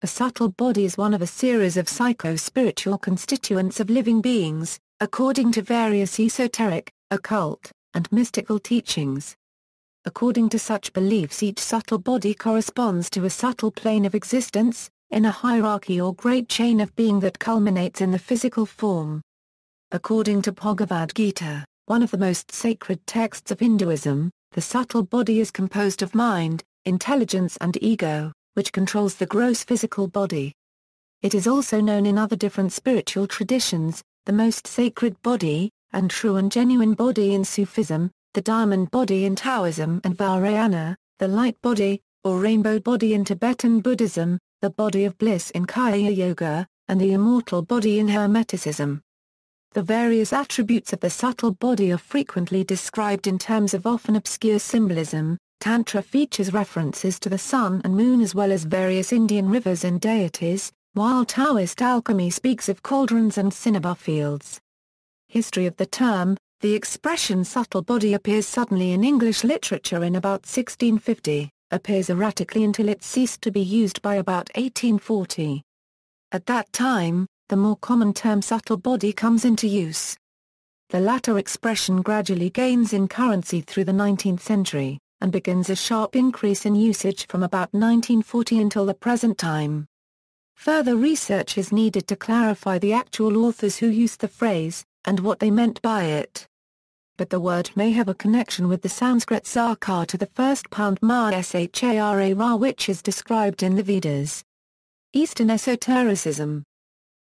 A subtle body is one of a series of psycho-spiritual constituents of living beings, according to various esoteric, occult, and mystical teachings. According to such beliefs, each subtle body corresponds to a subtle plane of existence, in a hierarchy or great chain of being that culminates in the physical form. According to Bhagavad Gita, one of the most sacred texts of Hinduism, the subtle body is composed of mind, intelligence and ego, which controls the gross physical body. It is also known in other different spiritual traditions, the most sacred body, and true and genuine body in Sufism, the diamond body in Taoism and Vajrayana, the light body, or rainbow body in Tibetan Buddhism, the body of bliss in Kriya Yoga, and the immortal body in Hermeticism. The various attributes of the subtle body are frequently described in terms of often obscure symbolism. Tantra features references to the sun and moon as well as various Indian rivers and deities, while Taoist alchemy speaks of cauldrons and cinnabar fields. History of the term: the expression subtle body appears suddenly in English literature in about 1650, appears erratically until it ceased to be used by about 1840. At that time, the more common term subtle body comes into use. The latter expression gradually gains in currency through the 19th century, and begins a sharp increase in usage from about 1940 until the present time. Further research is needed to clarify the actual authors who used the phrase, and what they meant by it. But the word may have a connection with the Sanskrit sakar to the first pound ma shara ra, which is described in the Vedas. Eastern esotericism.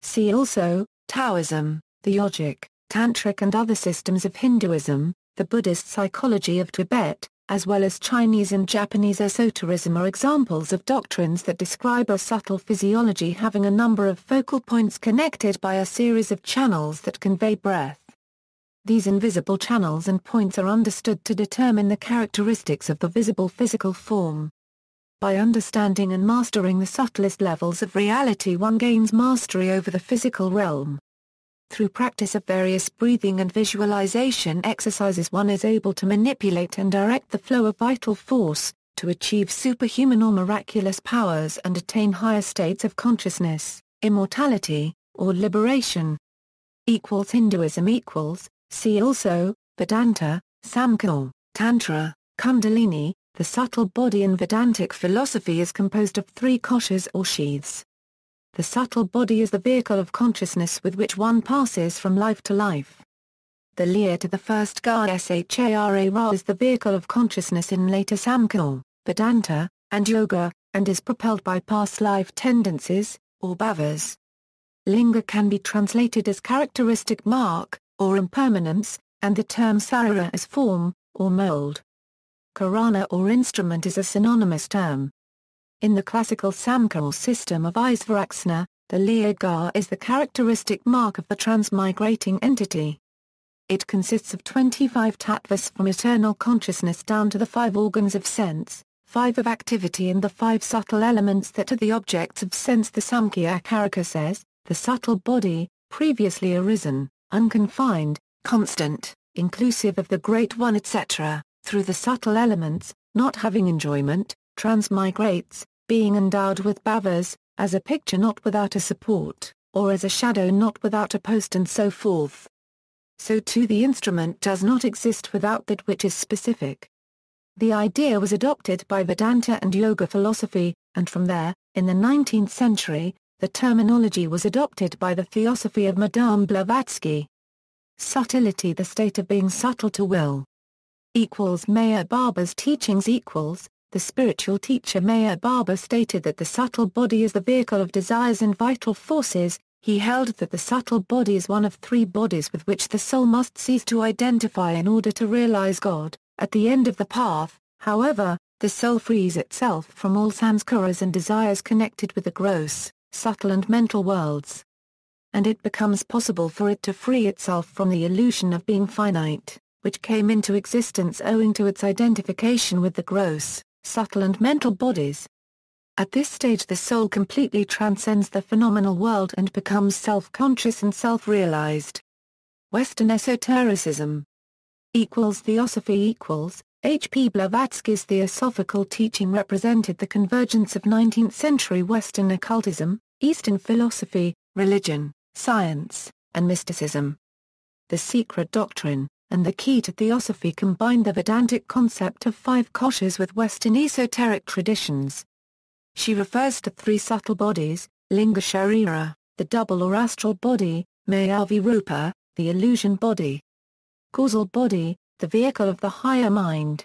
See also, Taoism, Theosophic, Tantric and other systems of Hinduism, the Buddhist psychology of Tibet, as well as Chinese and Japanese esotericism are examples of doctrines that describe a subtle physiology having a number of focal points connected by a series of channels that convey breath. These invisible channels and points are understood to determine the characteristics of the visible physical form. By understanding and mastering the subtlest levels of reality, one gains mastery over the physical realm. Through practice of various breathing and visualization exercises, one is able to manipulate and direct the flow of vital force, to achieve superhuman or miraculous powers and attain higher states of consciousness, immortality, or liberation. Hinduism equals, see also, Vedanta, Samkhya, Tantra, Kundalini. The subtle body in Vedantic philosophy is composed of three koshas or sheaths. The subtle body is the vehicle of consciousness with which one passes from life to life. The Liya to the first ga shara ra is the vehicle of consciousness in later Samkhya, Vedanta, and Yoga, and is propelled by past life tendencies, or bhavas. Linga can be translated as characteristic mark, or impermanence, and the term sarira as form, or mold. Karana or instrument is a synonymous term. In the classical Samkhya system of Isvaraksana, the Liya ga is the characteristic mark of the transmigrating entity. It consists of 25 tattvas from eternal consciousness down to the 5 organs of sense, 5 of activity and the 5 subtle elements that are the objects of sense. The Samkhya Karika says, the subtle body, previously arisen, unconfined, constant, inclusive of the Great One etc., through the subtle elements, not having enjoyment, transmigrates, being endowed with bhavas, as a picture not without a support, or as a shadow not without a post and so forth. So too the instrument does not exist without that which is specific. The idea was adopted by Vedanta and Yoga philosophy, and from there, in the 19th century, the terminology was adopted by the Theosophy of Madame Blavatsky. Subtlety, the state of being subtle to will. Meher Baba's teachings equals, the spiritual teacher Meher Baba stated that the subtle body is the vehicle of desires and vital forces. He held that the subtle body is one of 3 bodies with which the soul must cease to identify in order to realize God. At the end of the path, however, the soul frees itself from all sanskaras and desires connected with the gross, subtle and mental worlds. And it becomes possible for it to free itself from the illusion of being finite, which came into existence owing to its identification with the gross, subtle and mental bodies. At this stage the soul completely transcends the phenomenal world and becomes self-conscious and self-realized. Western esotericism. Theosophy equals, H. P. Blavatsky's Theosophical teaching represented the convergence of 19th-century Western occultism, Eastern philosophy, religion, science, and mysticism. The Secret Doctrine and the Key to Theosophy combined the Vedantic concept of 5 koshas with Western esoteric traditions. She refers to 3 subtle bodies, linga sharira, the double or astral body, maya-virupa, the illusion body. Causal body, the vehicle of the higher mind.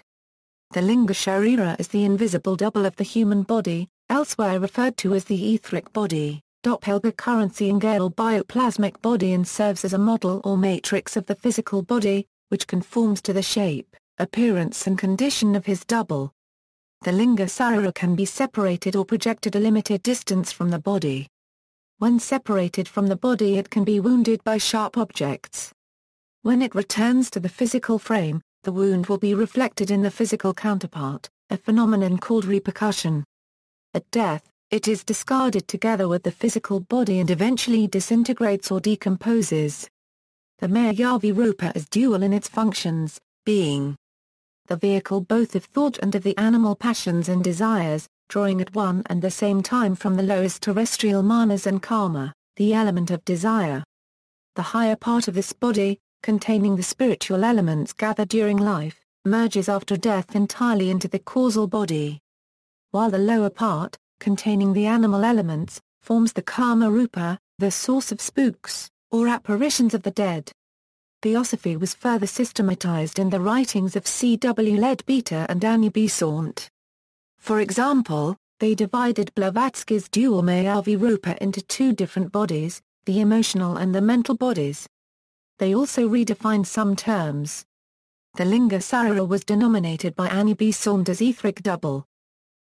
The linga sharira is the invisible double of the human body, elsewhere referred to as the etheric body, doppelganger currency and bioplasmic body, and serves as a model or matrix of the physical body, which conforms to the shape, appearance and condition of his double. The linga sharira can be separated or projected a limited distance from the body. When separated from the body, it can be wounded by sharp objects. When it returns to the physical frame, the wound will be reflected in the physical counterpart, a phenomenon called repercussion. At death, it is discarded together with the physical body and eventually disintegrates or decomposes. The maya-virupa is dual in its functions, being the vehicle both of thought and of the animal passions and desires, drawing at one and the same time from the lowest terrestrial manas and karma, the element of desire. The higher part of this body, containing the spiritual elements gathered during life, merges after death entirely into the causal body. While the lower part, containing the animal elements, forms the karma rupa, the source of spooks, or apparitions of the dead. Theosophy was further systematized in the writings of C.W. Leadbeater and Annie Besant. For example, they divided Blavatsky's dual maya-virupa into 2 different bodies, the emotional and the mental bodies. They also redefined some terms. The linga sharira was denominated by Annie Besant as etheric double.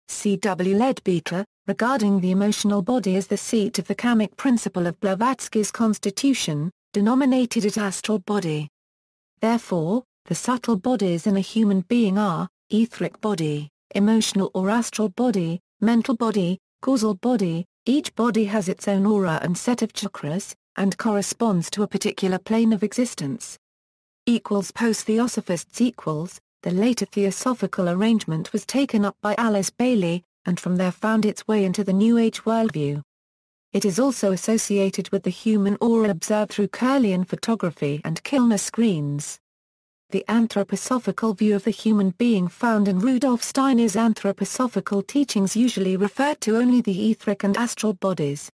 C.W. Leadbeater, regarding the emotional body as the seat of the kamic principle of Blavatsky's constitution, denominated it astral body. Therefore, the subtle bodies in a human being are, etheric body, emotional or astral body, mental body, causal body. Each body has its own aura and set of chakras, and corresponds to a particular plane of existence. Post-Theosophists the later Theosophical arrangement was taken up by Alice Bailey, and from there found its way into the New Age worldview. It is also associated with the human aura observed through Kirlian photography and Kilner screens. The anthroposophical view of the human being found in Rudolf Steiner's anthroposophical teachings usually referred to only the etheric and astral bodies.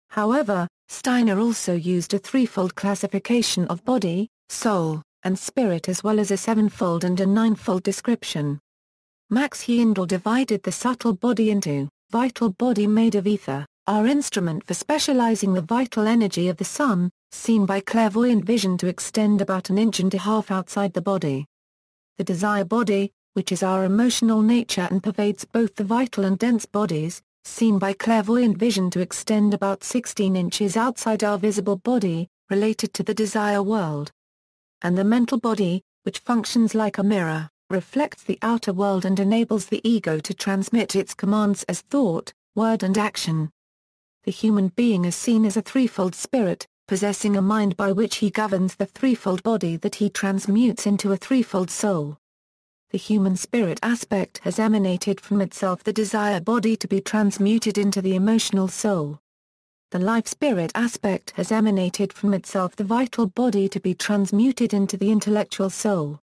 However, Steiner also used a 3-fold classification of body, soul, and spirit, as well as a 7-fold and a 9-fold description. Max Heindel divided the subtle body into vital body made of ether, our instrument for specializing the vital energy of the sun, seen by clairvoyant vision to extend about 1.5 inches outside the body. The desire body, which is our emotional nature and pervades both the vital and dense bodies, seen by clairvoyant vision to extend about 16 inches outside our visible body, related to the desire world. And the mental body, which functions like a mirror, reflects the outer world and enables the ego to transmit its commands as thought, word and action. The human being is seen as a 3-fold spirit, possessing a mind by which he governs the 3-fold body that he transmutes into a 3-fold soul. The human spirit aspect has emanated from itself the desire body to be transmuted into the emotional soul. The life spirit aspect has emanated from itself the vital body to be transmuted into the intellectual soul.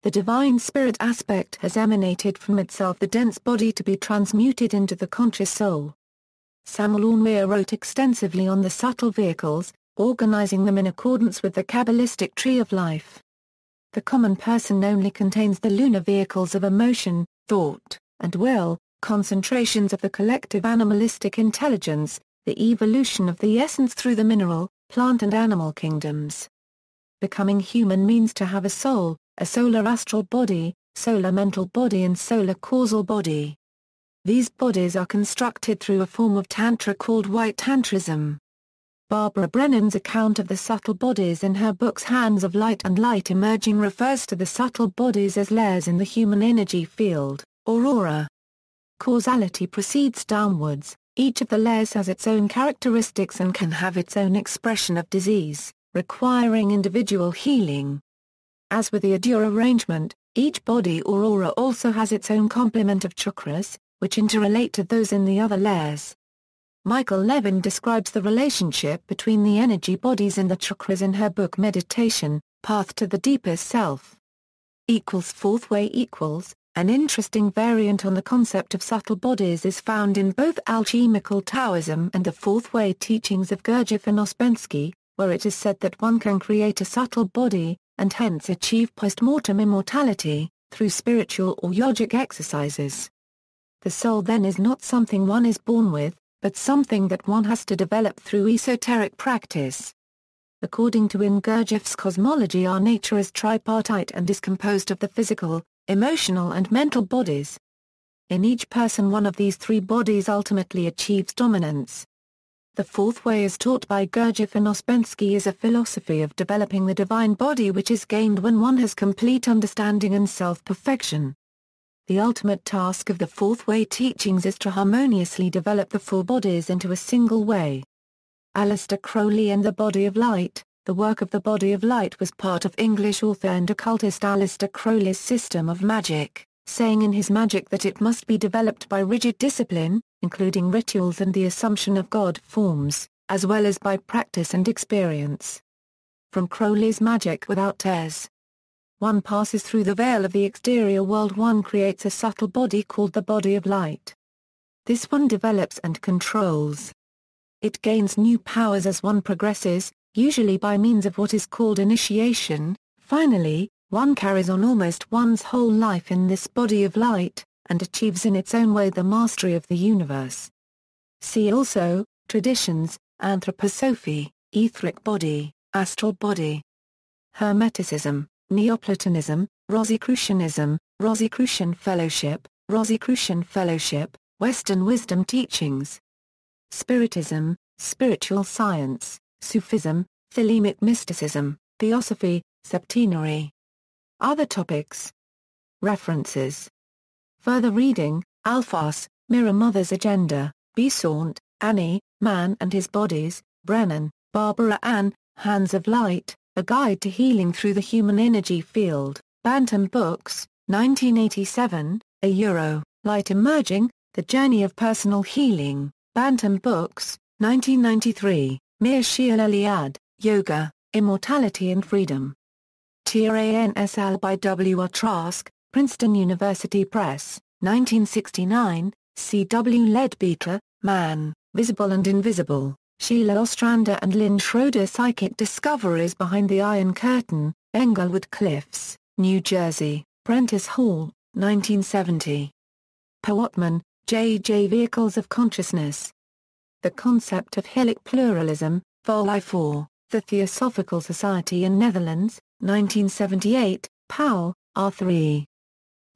The divine spirit aspect has emanated from itself the dense body to be transmuted into the conscious soul. Samuel Ormweir wrote extensively on the subtle vehicles, organizing them in accordance with the Kabbalistic tree of life. The common person only contains the lunar vehicles of emotion, thought, and will, concentrations of the collective animalistic intelligence, the evolution of the essence through the mineral, plant and animal kingdoms. Becoming human means to have a soul, a solar astral body, solar mental body and solar causal body. These bodies are constructed through a form of Tantra called White Tantrism. Barbara Brennan's account of the subtle bodies in her books Hands of Light and Light Emerging refers to the subtle bodies as layers in the human energy field, or aura. Causality proceeds downwards. Each of the layers has its own characteristics and can have its own expression of disease, requiring individual healing. As with the Adyur arrangement, Each body or aura also has its own complement of chakras, which interrelate to those in the other layers. Michael Levin describes the relationship between the energy bodies and the chakras in her book Meditation, Path to the Deepest Self. Fourth way equals. An interesting variant on the concept of subtle bodies is found in both alchemical Taoism and the fourth way teachings of Gurdjieff and Ouspensky, where it is said that one can create a subtle body, and hence achieve post-mortem immortality, through spiritual or yogic exercises. The soul then is not something one is born with, but something that one has to develop through esoteric practice. According to Gurdjieff's cosmology, our nature is tripartite and is composed of the physical, emotional and mental bodies. In each person one of these three bodies ultimately achieves dominance. The fourth way as taught by Gurdjieff and Ouspensky is a philosophy of developing the divine body which is gained when one has complete understanding and self-perfection. The ultimate task of the fourth way teachings is to harmoniously develop the four bodies into a single way. Aleister Crowley and the Body of Light. The work of the Body of Light was part of English author and occultist Aleister Crowley's system of magic, saying in his magic that it must be developed by rigid discipline, including rituals and the assumption of God forms, as well as by practice and experience. From Crowley's magic without tears. One passes through the veil of the exterior world, one creates a subtle body called the Body of Light. This one develops and controls. It gains new powers as one progresses, usually by means of what is called initiation. Finally, one carries on almost one's whole life in this body of light, and achieves in its own way the mastery of the universe. See also, traditions, anthroposophy, etheric body, astral body. Hermeticism, Neoplatonism, Rosicrucianism, Rosicrucian Fellowship, Western Wisdom Teachings. Spiritism, spiritual science, Sufism, Thelemic mysticism, Theosophy, septenary. Other topics. References. Further reading, Alphas, Mirror Mother's Agenda, Besant, Annie, Man and His Bodies, Brennan, Barbara Ann, Hands of Light, A Guide to Healing Through the Human Energy Field, Bantam Books, 1987, Light Emerging, The Journey of Personal Healing, Bantam Books, 1993. Mir Shir Eliad, Yoga, Immortality and Freedom. Transl by W. R. Trask, Princeton University Press, 1969, C. W. Leadbeater, Man, Visible and Invisible, Sheila Ostrander and Lynn Schroeder. Psychic Discoveries Behind the Iron Curtain, Englewood Cliffs, New Jersey, Prentice Hall, 1970. Powotman, J. J. Vehicles of Consciousness. The Concept of Helic Pluralism, Vol. I 4, The Theosophical Society in Netherlands, 1978, Powell, Arthur E.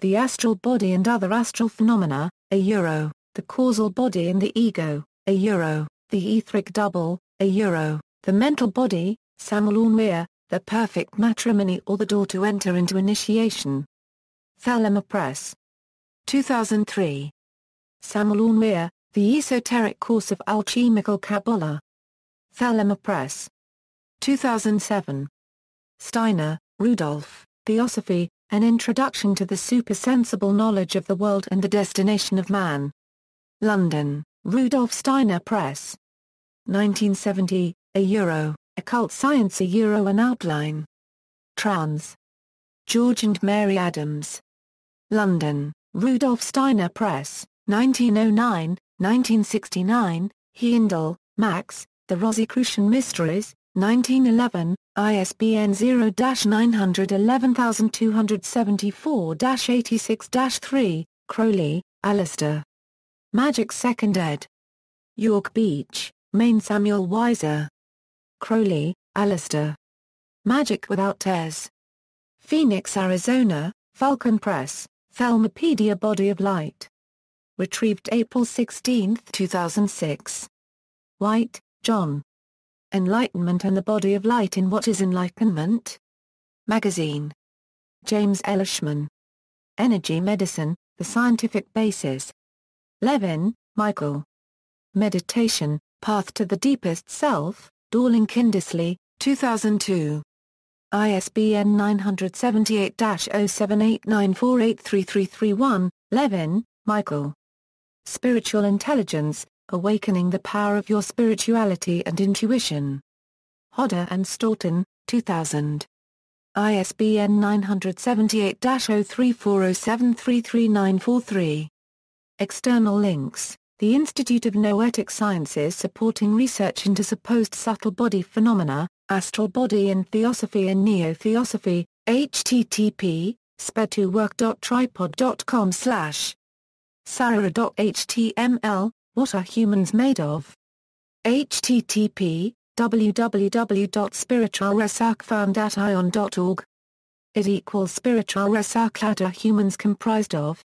The Astral Body and Other Astral Phenomena, The Causal Body and the Ego, The Etheric Double, The Mental Body, Samuel Ornweir, The Perfect Matrimony or the Door to Enter into Initiation. Thelema Press. 2003. Samuel Ornweir, The Esoteric Course of Alchemical Kabbalah. Thelema Press. 2007. Steiner, Rudolf, Theosophy, An Introduction to the Supersensible Knowledge of the World and the Destination of Man. London, Rudolf Steiner Press. 1970, Occult Science An Outline. Trans. George and Mary Adams. London, Rudolf Steiner Press, 1909, 1969, Heindel, Max, The Rosicrucian Mysteries, 1911, ISBN 0-911274-86-3, Crowley, Aleister. Magic 2nd ed. York Beach, Maine. Samuel Weiser. Crowley, Aleister. Magic Without Tears. Phoenix, Arizona, Falcon Press, Thelmapedia Body of Light. Retrieved April 16, 2006. White, John. Enlightenment and the Body of Light in What is Enlightenment? Magazine. James Elishman. Energy Medicine, The Scientific Basis. Levin, Michael. Meditation, Path to the Deepest Self, Dorling Kindersley, 2002. ISBN 978-0789483331, Levin, Michael. Spiritual Intelligence, Awakening the Power of Your Spirituality and Intuition. Hodder and Stoughton, 2000. ISBN 978-0340733943. External links: The Institute of Noetic Sciences supporting research into supposed subtle body phenomena, astral body in Theosophy and Neo-Theosophy, http, sped2work.tripod.com/ sarah.html, What Are Humans Made Of? http, www.spiritualresarkfound.ion.org. Spiritual research. What are humans comprised of?